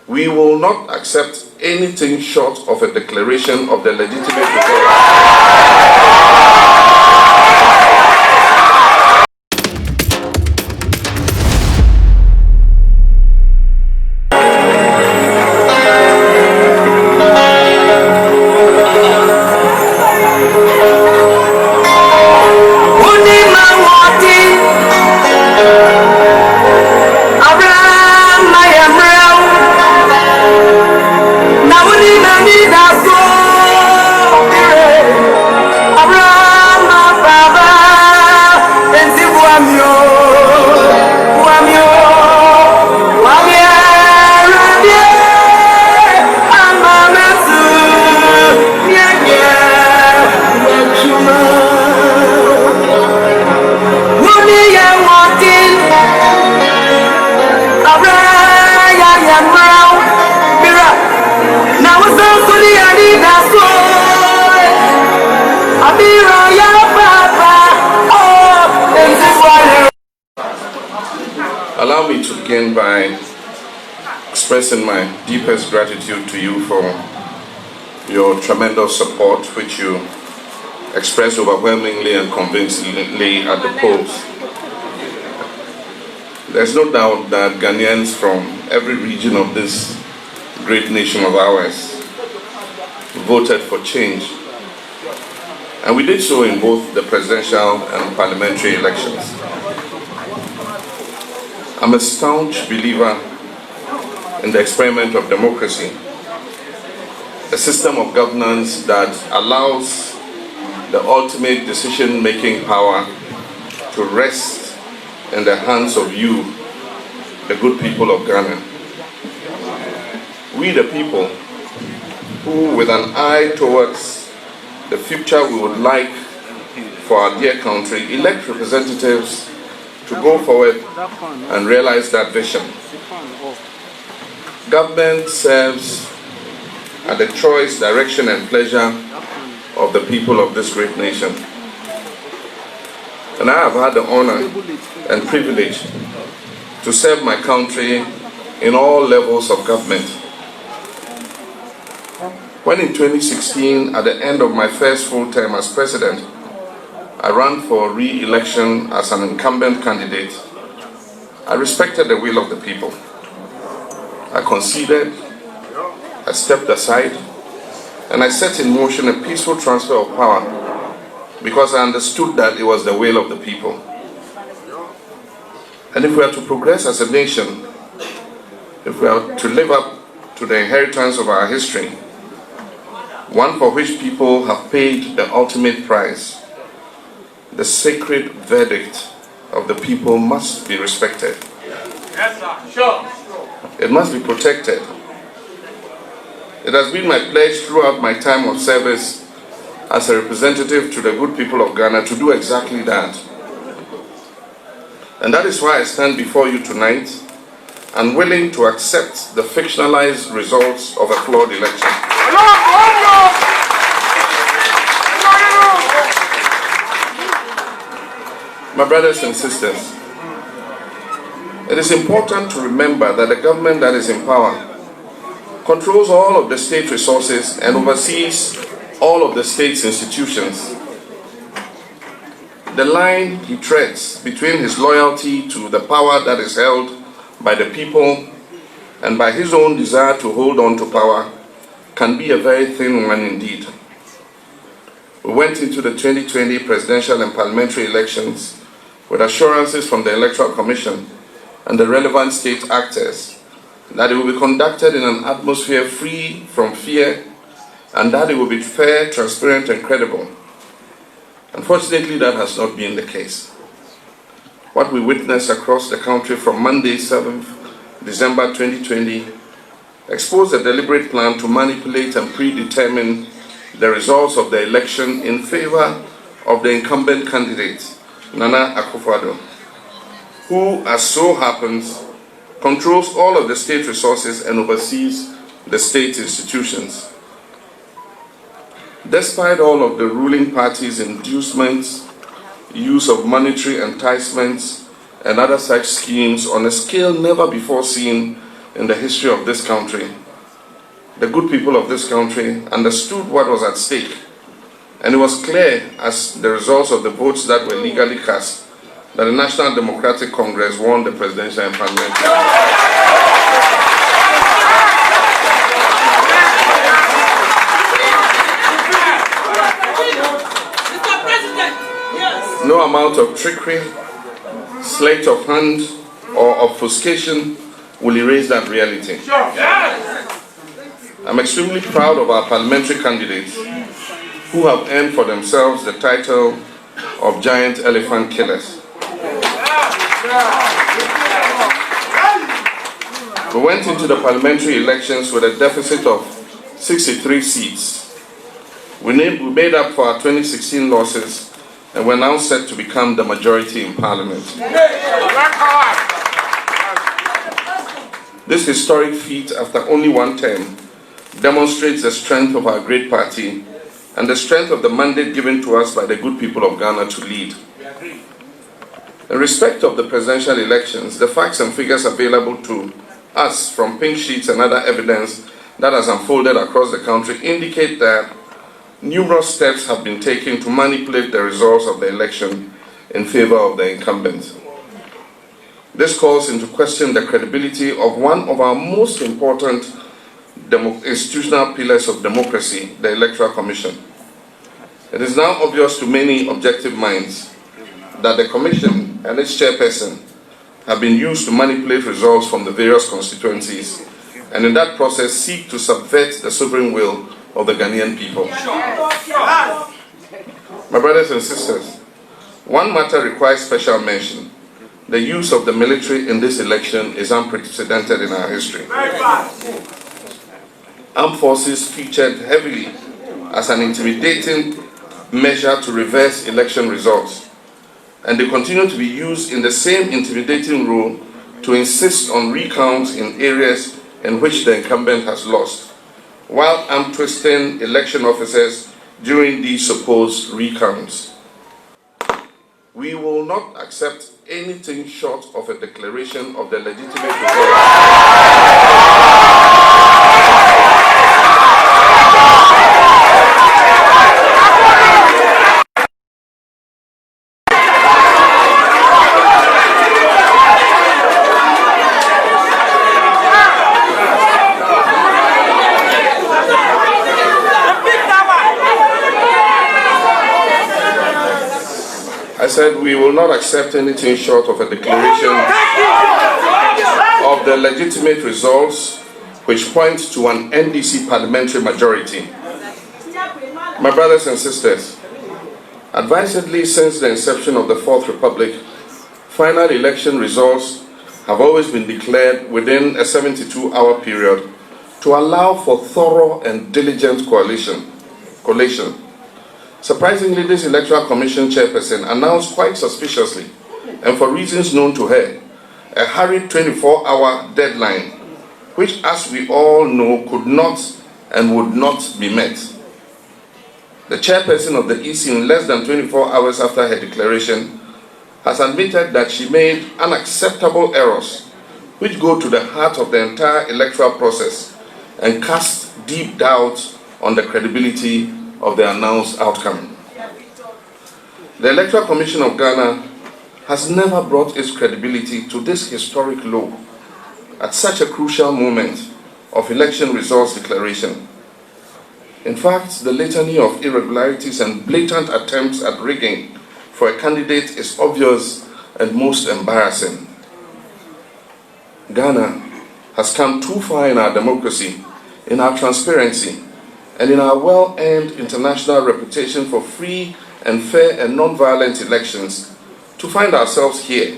We will not accept anything short of a declaration of the legitimate result. Allow me to begin by expressing my deepest gratitude to you for your tremendous support, which you expressed overwhelmingly and convincingly at the polls. There's no doubt that Ghanaians from every region of this great nation of ours voted for change. And we did so in both the presidential and parliamentary elections. I'm a staunch believer in the experiment of democracy, a system of governance that allows the ultimate decision-making power to rest in the hands of you, the good people of Ghana. We, the people, who with an eye towards the future we would like for our dear country, elect representatives to go forward and realize that vision. Government serves at the choice, direction and pleasure of the people of this great nation. And I have had the honor and privilege to serve my country in all levels of government. When in 2016, at the end of my first full term as president, I ran for re-election as an incumbent candidate, I respected the will of the people. I conceded, I stepped aside, and I set in motion a peaceful transfer of power because I understood that it was the will of the people. And if we are to progress as a nation, if we are to live up to the inheritance of our history, one for which people have paid the ultimate price, the sacred verdict of the people must be respected. Yes, sir. Sure. It must be protected. It has been my pledge throughout my time of service as a representative to the good people of Ghana to do exactly that. And that is why I stand before you tonight, unwilling to accept the fictionalized results of a flawed election. My brothers and sisters, it is important to remember that the government that is in power controls all of the state resources and oversees all of the state's institutions. The line he treads between his loyalty to the power that is held by the people and by his own desire to hold on to power can be a very thin one indeed. We went into the 2020 presidential and parliamentary elections with assurances from the Electoral Commission and the relevant state actors that it will be conducted in an atmosphere free from fear and that it will be fair, transparent and credible. Unfortunately, that has not been the case. What we witnessed across the country from Monday, 7th December 2020, exposed a deliberate plan to manipulate and predetermine the results of the election in favor of the incumbent candidate, Nana Akufo-Addo, who, as so happens, controls all of the state resources and oversees the state institutions. Despite all of the ruling party's inducements, use of monetary enticements, and other such schemes on a scale never before seen in the history of this country, the good people of this country understood what was at stake, and it was clear as the results of the votes that were legally cast that the National Democratic Congress won the presidential and parliamentary. No amount of trickery, sleight of hand, or obfuscation will erase that reality. I'm extremely proud of our parliamentary candidates who have earned for themselves the title of giant elephant killers. We went into the parliamentary elections with a deficit of 63 seats. We made up for our 2016 losses, and we're now set to become the majority in Parliament. This historic feat, after only one term, demonstrates the strength of our great party and the strength of the mandate given to us by the good people of Ghana to lead. In respect of the presidential elections, the facts and figures available to us from pink sheets and other evidence that has unfolded across the country indicate that numerous steps have been taken to manipulate the results of the election in favor of the incumbent. This calls into question the credibility of one of our most important institutional pillars of democracy, the Electoral Commission. It is now obvious to many objective minds that the Commission and its chairperson have been used to manipulate results from the various constituencies, and in that process seek to subvert the sovereign will of the Ghanaian people. My brothers and sisters, one matter requires special mention. The use of the military in this election is unprecedented in our history. Armed forces featured heavily as an intimidating measure to reverse election results, and they continue to be used in the same intimidating role to insist on recounts in areas in which the incumbent has lost, while arm-twisting election officers during these supposed recounts. We will not accept anything short of a declaration of the legitimate result. I said we will not accept anything short of a declaration of the legitimate results which point to an NDC parliamentary majority. My brothers and sisters, advisedly since the inception of the Fourth Republic, final election results have always been declared within a 72-hour period to allow for thorough and diligent collation. Surprisingly, this Electoral Commission chairperson announced quite suspiciously, and for reasons known to her, a hurried 24-hour deadline, which, as we all know, could not and would not be met. The chairperson of the EC, in less than 24 hours after her declaration, has admitted that she made unacceptable errors which go to the heart of the entire electoral process and cast deep doubt on the credibility of the announced outcome. The Electoral Commission of Ghana has never brought its credibility to this historic low at such a crucial moment of election results declaration. In fact, the litany of irregularities and blatant attempts at rigging for a candidate is obvious and most embarrassing. Ghana has come too far in our democracy, in our transparency, and in our well-earned international reputation for free and fair and non-violent elections to find ourselves here,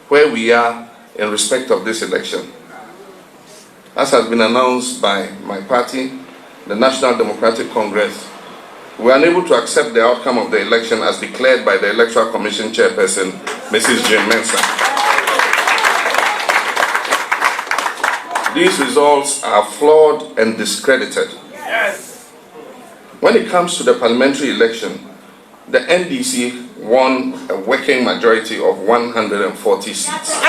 where we are in respect of this election. As has been announced by my party, the National Democratic Congress, we are unable to accept the outcome of the election as declared by the Electoral Commission Chairperson, Mrs. Jane Mensah. These results are flawed and discredited. When it comes to the parliamentary election, the NDC won a working majority of 140 seats.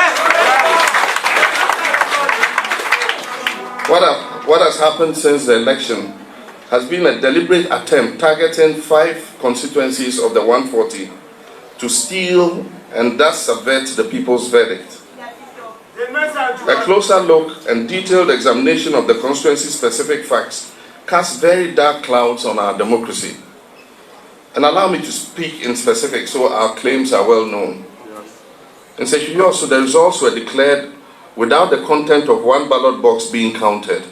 What has happened since the election has been a deliberate attempt targeting 5 constituencies of the 140 to steal and thus subvert the people's verdict. A closer look and detailed examination of the constituency-specific facts casts very dark clouds on our democracy. And allow me to speak in specifics so our claims are well known. In Seshuyos, the results were declared without the content of one ballot box being counted.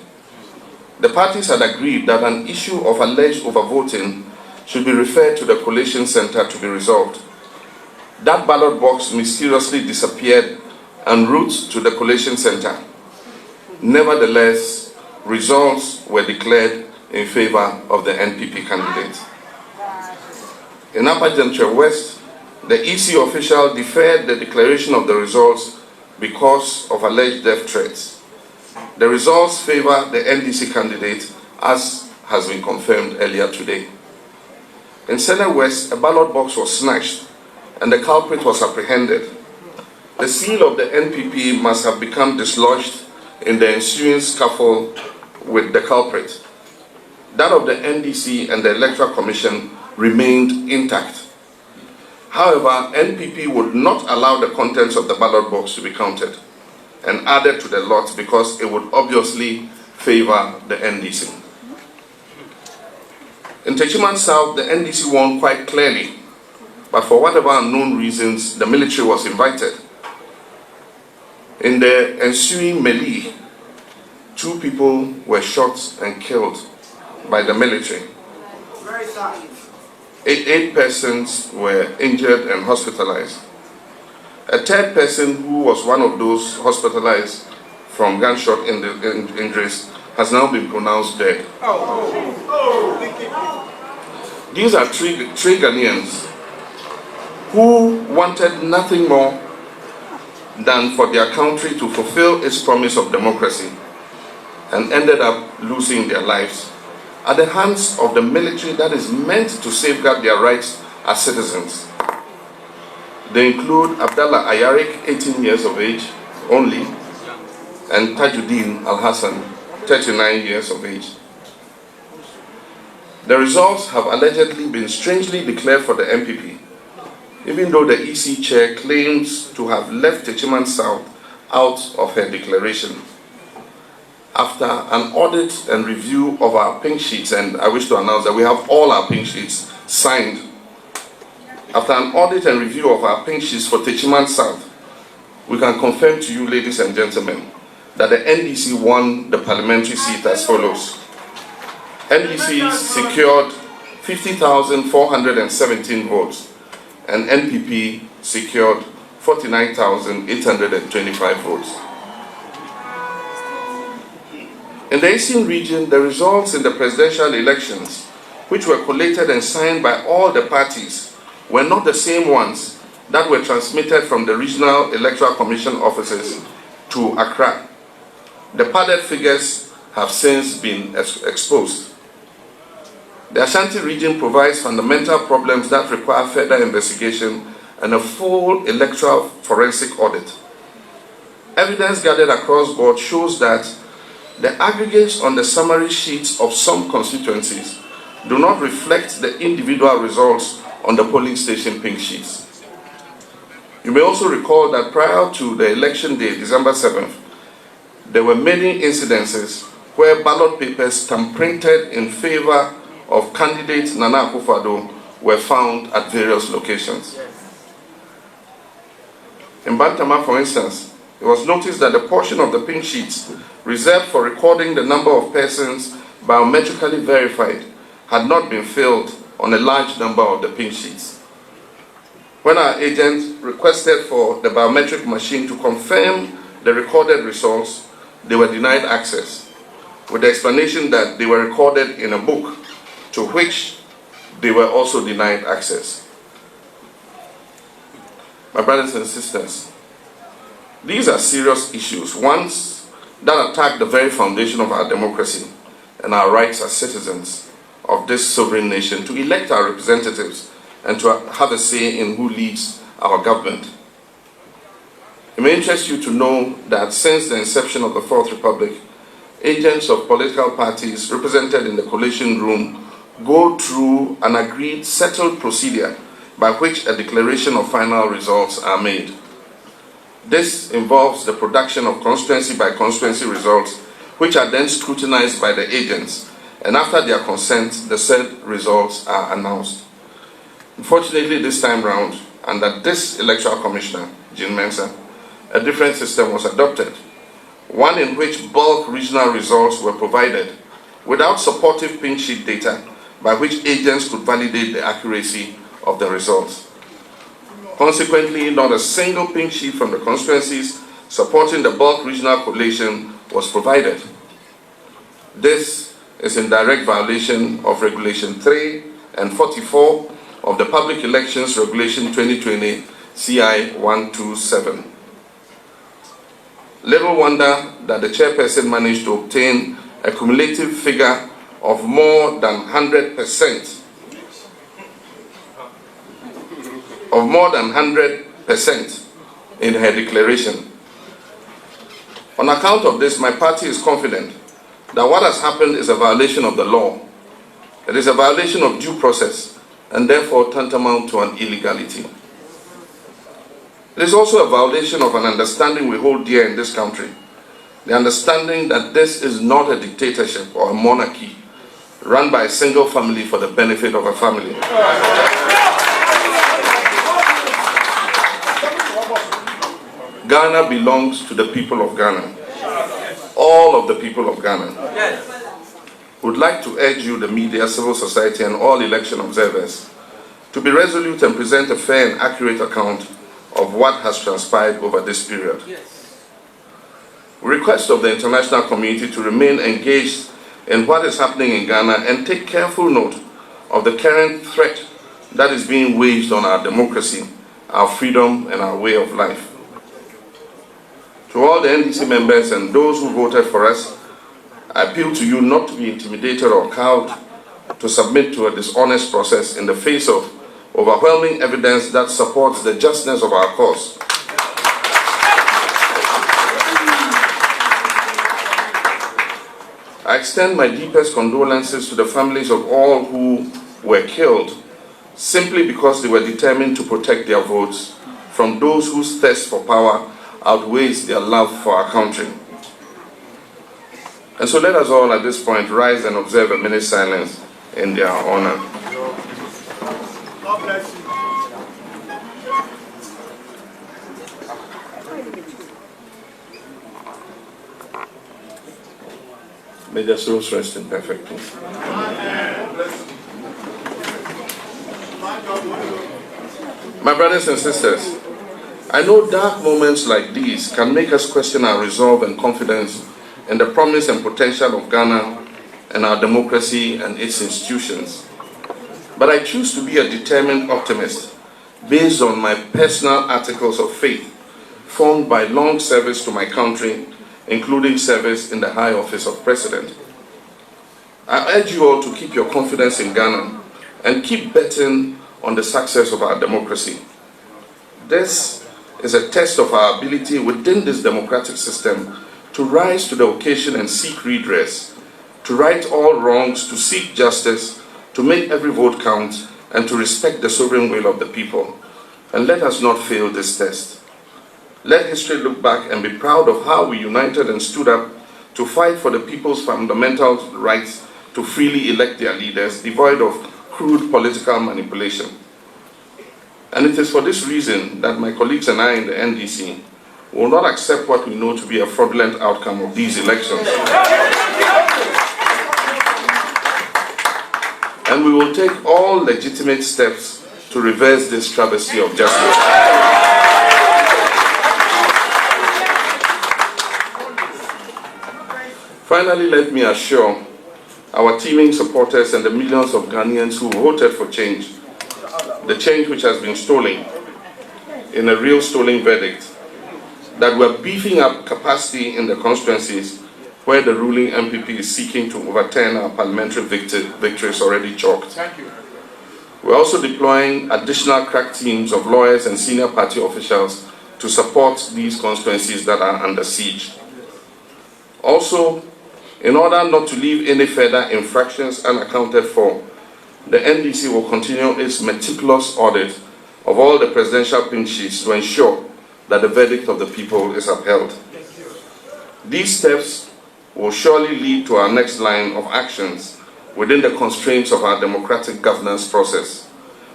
The parties had agreed that an issue of alleged overvoting should be referred to the collation center to be resolved. That ballot box mysteriously disappeared en route to the collation center. Nevertheless, results were declared in favor of the NPP candidate. In Upper Jamshire West, the EC official deferred the declaration of the results because of alleged death threats. The results favor the NDC candidate, as has been confirmed earlier today. In Senate West, a ballot box was snatched and the culprit was apprehended. The seal of the NPP must have become dislodged in the ensuing scuffle with the culprit. That of the NDC and the Electoral Commission remained intact. However, NPP would not allow the contents of the ballot box to be counted and added to the lot because it would obviously favor the NDC. In Techiman South, the NDC won quite clearly, but for whatever unknown reasons, the military was invited. In the ensuing melee, 2 people were shot and killed by the military. Very sad. 8 persons were injured and hospitalized. A 3rd person, who was one of those hospitalized from gunshot injuries, has now been pronounced dead. These are three Ghanaians who wanted nothing more than for their country to fulfill its promise of democracy and ended up losing their lives at the hands of the military that is meant to safeguard their rights as citizens. They include Abdallah Ayarik, 18 years of age only, and Tajuddin Al-Hassan, 39 years of age. The results have allegedly been strangely declared for the MPP, even though the EC chair claims to have left Techiman South out of her declaration. After an audit and review of our pink sheets, and I wish to announce that we have all our pink sheets signed. After an audit and review of our pink sheets for Techiman South, we can confirm to you, ladies and gentlemen, that the NDC won the parliamentary seat as follows. NDC secured 50,417 votes, and NPP secured 49,825 votes. In the Eastern region, the results in the presidential elections, which were collated and signed by all the parties, were not the same ones that were transmitted from the regional electoral commission offices to Accra. The padded figures have since been exposed. The Ashanti region provides fundamental problems that require further investigation and a full electoral forensic audit. Evidence gathered across board shows that the aggregates on the summary sheets of some constituencies do not reflect the individual results on the polling station pink sheets. You may also recall that prior to the election day, December 7th, there were many incidences where ballot papers tamprinted in favor of candidate Nana Akufo-Addo were found at various locations. In Bantama, for instance, it was noticed that the portion of the pink sheets reserved for recording the number of persons biometrically verified had not been filled on a large number of the pink sheets. When our agents requested for the biometric machine to confirm the recorded results, they were denied access, with the explanation that they were recorded in a book, to which they were also denied access. My brothers and sisters, these are serious issues, ones that attack the very foundation of our democracy and our rights as citizens of this sovereign nation to elect our representatives and to have a say in who leads our government. It may interest you to know that since the inception of the Fourth Republic, agents of political parties represented in the collation room go through an agreed settled procedure by which a declaration of final results are made. This involves the production of constituency by constituency results, which are then scrutinized by the agents, and after their consent, the said results are announced. Unfortunately, this time round, under this electoral commissioner, Jean Mensah, a different system was adopted, one in which bulk regional results were provided without supportive pink sheet data by which agents could validate the accuracy of the results. Consequently, not a single pink sheet from the constituencies supporting the bulk regional collation was provided. This is in direct violation of Regulation 3 and 44 of the Public Elections Regulation 2020 CI 127. Little wonder that the chairperson managed to obtain a cumulative figure of more than 100%. Of more than 100% in her declaration. On account of this, my party is confident that what has happened is a violation of the law. It is a violation of due process and therefore tantamount to an illegality. It is also a violation of an understanding we hold dear in this country. The understanding that this is not a dictatorship or a monarchy run by a single family for the benefit of a family. Ghana belongs to the people of Ghana. All of the people of Ghana. Would like to urge you, the media, civil society, and all election observers, to be resolute and present a fair and accurate account of what has transpired over this period. We request of the international community to remain engaged in what is happening in Ghana and take careful note of the current threat that is being waged on our democracy, our freedom, and our way of life. To all the NDC members and those who voted for us, I appeal to you not to be intimidated or cowed to submit to a dishonest process in the face of overwhelming evidence that supports the justness of our cause. I extend my deepest condolences to the families of all who were killed simply because they were determined to protect their votes from those whose thirst for power outweighs their love for our country. And so let us all at this point rise and observe a minute's silence in their honor. God bless you. May their souls rest in perfect peace. My brothers and sisters, I know dark moments like these can make us question our resolve and confidence in the promise and potential of Ghana and our democracy and its institutions. But I choose to be a determined optimist based on my personal articles of faith formed by long service to my country, including service in the high office of president. I urge you all to keep your confidence in Ghana and keep betting on the success of our democracy. This is a test of our ability within this democratic system to rise to the occasion and seek redress, to right all wrongs, to seek justice, to make every vote count, and to respect the sovereign will of the people. And let us not fail this test. Let history look back and be proud of how we united and stood up to fight for the people's fundamental rights to freely elect their leaders, devoid of crude political manipulation. And it is for this reason that my colleagues and I in the NDC will not accept what we know to be a fraudulent outcome of these elections. And we will take all legitimate steps to reverse this travesty of justice. Finally, let me assure our teeming supporters and the millions of Ghanaians who voted for change, the change which has been stolen in a real stolen verdict, that we're beefing up capacity in the constituencies where the ruling MPP is seeking to overturn our parliamentary victories already chalked. Thank you. We're also deploying additional crack teams of lawyers and senior party officials to support these constituencies that are under siege. Also, In order not to leave any further infractions unaccounted for, the NDC will continue its meticulous audit of all the presidential pink sheets to ensure that the verdict of the people is upheld. These steps will surely lead to our next line of actions within the constraints of our democratic governance process,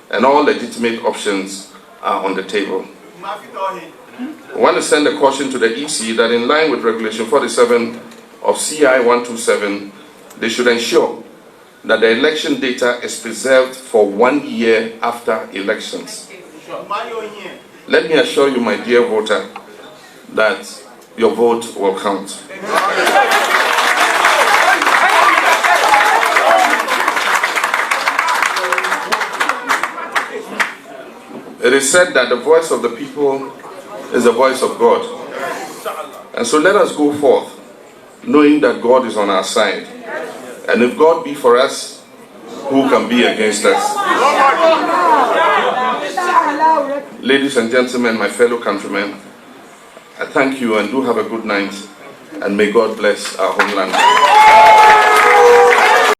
and all legitimate options are on the table. I want to send a caution to the EC that in line with Regulation 47 of CI 127, they should ensure that the election data is preserved for 1 year after elections. Let me assure you, my dear voter, that your vote will count. It is said that the voice of the people is the voice of God. And so let us go forth, knowing that God is on our side. And if God be for us, who can be against us? Ladies and gentlemen, my fellow countrymen, I thank you and do have a good night, and may God bless our homeland.